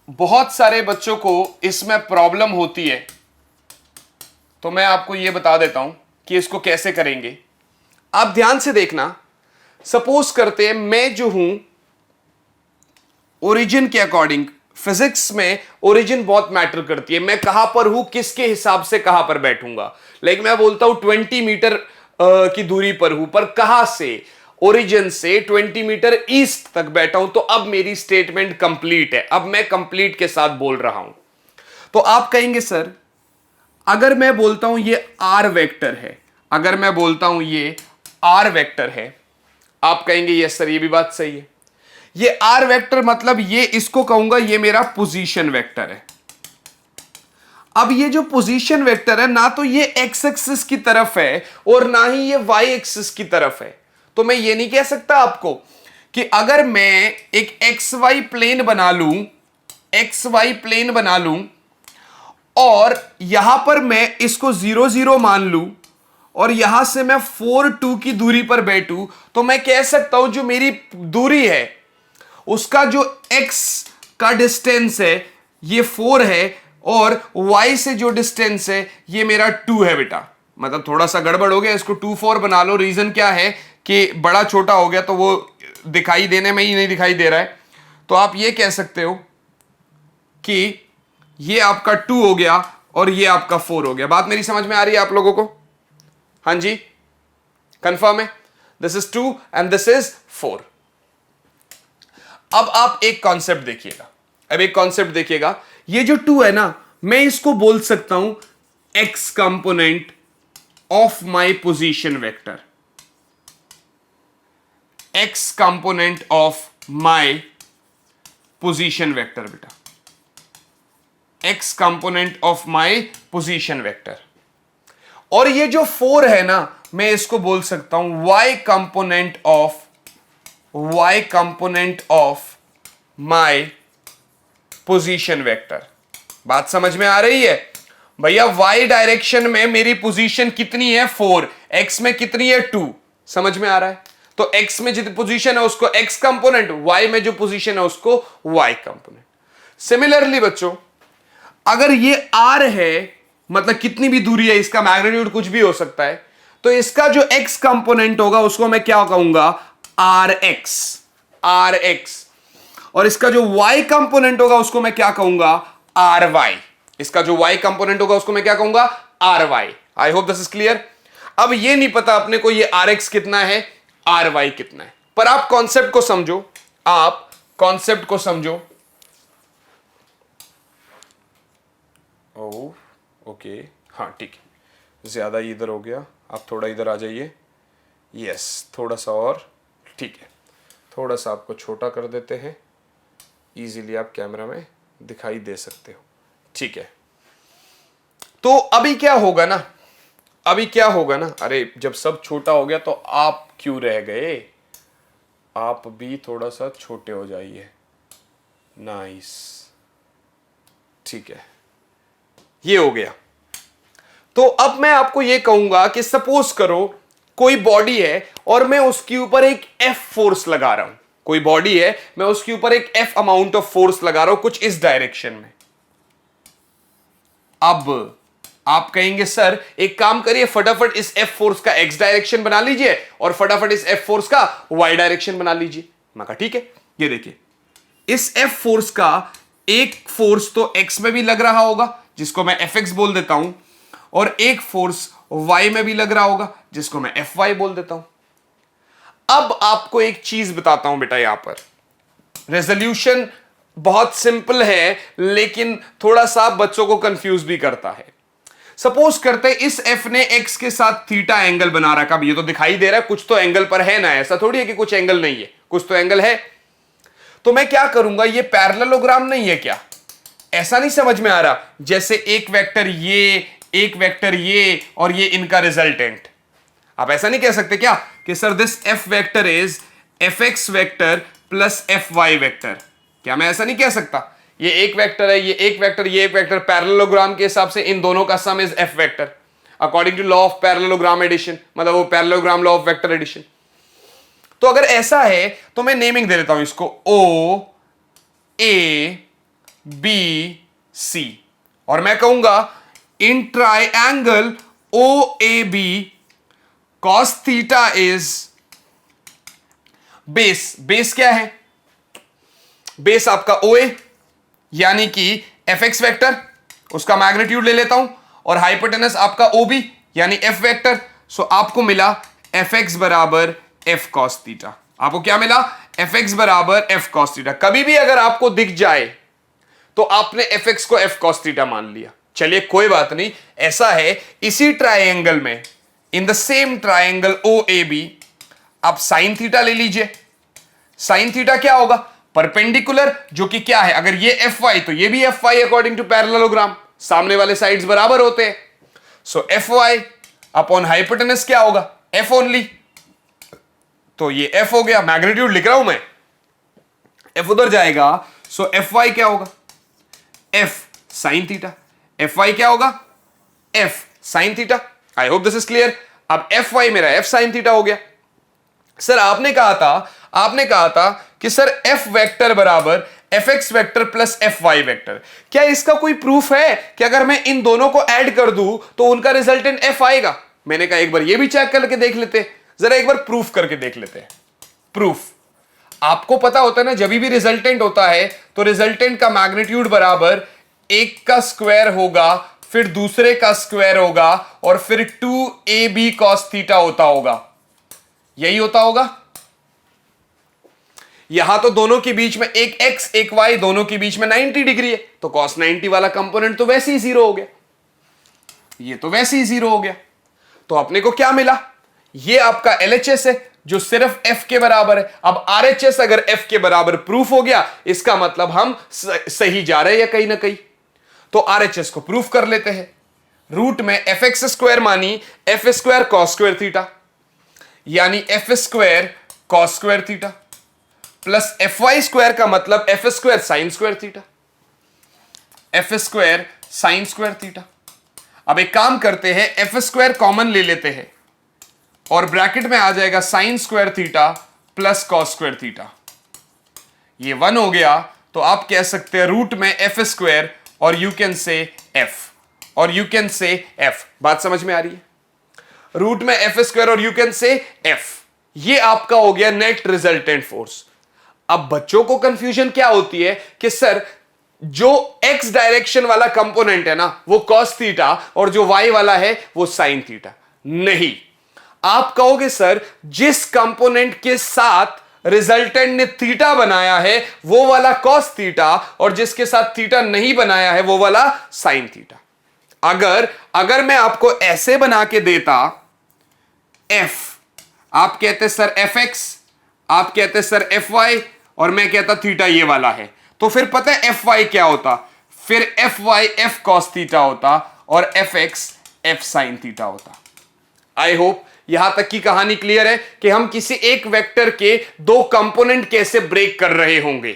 बहुत सारे बच्चों को इसमें प्रॉब्लम होती है, तो मैं आपको यह बता देता हूं कि इसको कैसे करेंगे। आप ध्यान से देखना। सपोज करते हैं मैं जो हूं ओरिजिन के अकॉर्डिंग, फिजिक्स में ओरिजिन बहुत मैटर करती है। मैं कहां पर हूं, किसके हिसाब से कहां पर बैठूंगा। लाइक मैं बोलता हूं 20 मीटर की दूरी पर हूं, पर कहां से, ओरिजिन से 20 मीटर ईस्ट तक बैठा हूं, तो अब मेरी स्टेटमेंट कंप्लीट है। अब मैं कंप्लीट के साथ बोल रहा हूं। तो आप कहेंगे सर अगर मैं बोलता हूं ये आर वेक्टर है, अगर मैं बोलता हूं ये आर वेक्टर है, आप कहेंगे यस सर ये भी बात सही है। ये आर वेक्टर मतलब ये, इसको कहूंगा ये मेरा पोजीशन वेक्टर है। अब ये जो पोजीशन वेक्टर है ना, तो ये एक्स एक्सिस की तरफ है और ना ही ये वाई एक्सिस की तरफ है। तो मैं ये नहीं कह सकता आपको कि अगर मैं एक एक्स वाई प्लेन बना लूं, एक्स वाई प्लेन बना लूं और यहां पर मैं इसको 0 0 मान लूं और यहां से मैं 4 2 की दूरी पर बैठूं, तो मैं कह सकता हूं जो मेरी दूरी है उसका जो x का डिस्टेंस है ये 4 है और y से जो डिस्टेंस है ये मेरा 2 है बेटा। मतलब थोड़ा सा गड़बड़ हो गया, इसको 2 4 बना लो। रीजन क्या है कि बड़ा छोटा हो गया तो वो दिखाई देने में ही नहीं दिखाई दे रहा है। तो आप ये कह सकते हो कि ये आपका 2 हो गया और ये आपका 4 हो गया। बात मेरी समझ में आ रही है आप लोगों को? हाँ जी, कंफर्म है? This is 2 and this is 4। अब आप एक कॉन्सेप्ट देखिएगा, अब एक कॉन्सेप्ट देखिएगा। ये जो 2 है ना, मैं इसको बोल सकता हूं x component of my position vector, x component of my position vector बेटा, x component of my position vector. और ये जो 4 है ना, मैं इसको बोल सकता हूं y component of my position vector. बात समझ में आ रही है भैया? y डायरेक्शन में मेरी पोजीशन कितनी है 4, x में कितनी है 2। समझ में आ रहा है? तो x में जितनी पोजीशन है उसको x कंपोनेंट, y में जो पोजीशन है उसको y कंपोनेंट। सिमिलरली बच्चों अगर ये r है, मतलब कितनी भी दूरी है, इसका मैग्नीट्यूड कुछ भी हो सकता है, तो इसका जो x कंपोनेंट होगा उसको मैं क्या कहूंगा? rx। और इसका जो y कंपोनेंट होगा उसको मैं क्या कहूंगा? ry। इसका जो y कंपोनेंट होगा उसको मैं क्या कहूंगा? ry। I hope this is clear. अब ये नहीं पता अपने को ये rx कितना है, ry कितना है, पर आप कॉन्सेप्ट को समझो, आप कॉन्सेप्ट को समझो। ओह ओके, हाँ ठीक है, ज्यादा इधर हो गया, आप थोड़ा इधर आ जाइए। यस, थोड़ा सा और, ठीक है। थोड़ा सा आपको छोटा कर देते हैं, इजीली आप कैमरा में दिखाई दे सकते हो। ठीक है, तो अभी क्या होगा ना, अभी क्या होगा ना, अरे जब सब छोटा हो गया तो आप क्यों रह गए? आप भी थोड़ा सा छोटे हो जाइए। नाइस, ठीक है, ये हो गया। तो अब मैं आपको ये कहूंगा कि सपोज करो कोई बॉडी है और मैं उसके ऊपर एक F फोर्स लगा रहा हूं। कोई बॉडी है, मैं उसके ऊपर एक F अमाउंट ऑफ फोर्स लगा रहा हूं कुछ इस डायरेक्शन में। अब आप कहेंगे सर एक काम करिए, फटाफट इस F फोर्स का X डायरेक्शन बना लीजिए और फटाफट इस F फोर्स का Y डायरेक्शन बना लीजिए। मैं कहा ठीक है। ये देखिए, इस F फोर्स का एक फोर्स तो X में भी लग रहा होगा जिसको मैं Fx बोल देता हूं, और एक फोर्स Y में भी लग रहा होगा जिसको मैं Fy बोल देता हूं। अब आपको एक चीज बताता हूं बेटा, यहां पर रेजोल्यूशन बहुत सिंपल है लेकिन थोड़ा सा बच्चों को कंफ्यूज भी करता है। सपोज करते हैं इस F ने X के साथ थीटा एंगल बना रखा। ये तो दिखाई दे रहा है कुछ तो एंगल पर है ना, ऐसा थोड़ी है कि कुछ एंगल नहीं है, कुछ तो एंगल है। तो मैं क्या करूंगा, ये पैरेललोग्राम नहीं है क्या? ऐसा नहीं समझ में आ रहा? जैसे एक वेक्टर ये, एक वेक्टर ये और ये इनका रिजल्टेंट। आप ऐसा नहीं कह सकते क्या कि sir this F vector is Fx vector plus Fy vector? क्या मैं ऐसा नहीं कह सकता? ये एक वेक्टर है, ये एक वेक्टर, ये एक वेक्टर, पैरेललोग्राम के हिसाब से इन दोनों का sum is F vector according to law of parallelogram addition, मतलब वो parallelogram law of vector addition. तो अगर ऐसा है तो मैं नेमिंग दे देता हूं इसको O A बी सी, और मैं कहूंगा in triangle O A B cos theta is base. Base क्या है? बेस आपका ओ ए, यानी कि एफ एक्स वैक्टर, उसका मैग्नीट्यूड ले लेता हूं, और हाइपोटेनस आपका ओ बी यानी एफ वैक्टर। सो आपको मिला एफ एक्स बराबर एफ कॉस थीटा। आपको क्या मिला? एफ एक्स बराबर एफ कॉस थीटा। कभी भी अगर आपको दिख जाए तो आपने एफ एक्स को एफ कॉस थीटा मान लिया। चलिए कोई बात नहीं, ऐसा है इसी ट्राइंगल में, in the same triangle O A B, आप साइन थीटा ले लीजिए। साइन थीटा क्या होगा? परपेंडिकुलर, जो कि क्या है? अगर ये एफ वाई तो ये भी F Y according to parallelogram, सामने वाले साइड्स बराबर होते हैं। So F Y upon hypotenuse क्या होगा? एफ ओनली, तो ये एफ हो गया। मैग्नीट्यूड लिख रहा हूं मैं, एफ उधर जाएगा। सो एफ वाई क्या होगा? F sine theta. F Y क्या होगा? F sine theta. I hope this is clear. अब एफ वाई मेरा एफ साइन थीटा हो गया। सर आपने कहा था कि सर एफ वेक्टर बराबर F X vector plus F Y vector. क्या इसका कोई प्रूफ है कि अगर मैं इन दोनों को ऐड कर दूं तो उनका रिजल्टेंट एफ आएगा? मैंने कहा एक बार ये भी चेक करके देख लेते हैं, जरा एक बार प्रूफ करके देख लेते हैं। प्रूफ आपको पता होता है ना, जब भी रिजल्टेंट होता है तो रिजल्टेंट का मैग्नीट्यूड बराबर एक का स्क्वायर होगा, फिर दूसरे का स्क्वायर होगा, और फिर 2ab cos थीटा होता होगा। यही होता होगा। यहां तो दोनों के बीच में एक x एक y, दोनों के बीच में 90 डिग्री है, तो cos 90 वाला कंपोनेंट तो वैसे ही जीरो हो गया, ये तो वैसे ही जीरो हो गया। तो अपने को क्या मिला? ये आपका LHS है जो सिर्फ f के बराबर है। अब RHS अगर f के बराबर प्रूफ हो गया, इसका मतलब हम सही जा रहे हैं कहीं ना कहीं। तो RHS को प्रूफ कर लेते हैं। रूट में एफ एक्स स्क्वायर मानी F square cos square theta, यानी F square cos square theta, plus F Y square का मतलब F square sine square theta, F square sine square theta. अब एक काम करते हैं, एफ स्क्वायर कॉमन ले लेते हैं और ब्रैकेट में आ जाएगा sign square theta plus cos square theta. ये 1 हो गया, तो आप कह सकते हैं रूट में एफ स्क्वायर और यू कैन से एफ, और यू कैन से एफ। बात समझ में आ रही है? रूट में एफ स्क्वायर और यू कैन से एफ, ये आपका हो गया नेट रिजल्टेंट फोर्स। अब बच्चों को कंफ्यूजन क्या होती है कि सर जो एक्स डायरेक्शन वाला कंपोनेंट है ना वो कॉस थीटा, और जो वाई वाला है वो साइन थीटा। नहीं, आप कहोगे सर जिस कंपोनेंट के साथ रिजल्टेंट ने थीटा बनाया है वो वाला कॉस थीटा, और जिसके साथ थीटा नहीं बनाया है वो वाला साइन थीटा। अगर मैं आपको ऐसे बना के देता, एफ आप कहते सर एफ एक्स, आप कहते सर एफ वाई, और मैं कहता थीटा ये वाला है, तो फिर पता है एफ वाई क्या होता? फिर F Y F cos theta होता, और F X F sine theta होता। आई होप यहां तक की कहानी क्लियर है कि हम किसी एक वेक्टर के दो कंपोनेंट कैसे ब्रेक कर रहे होंगे।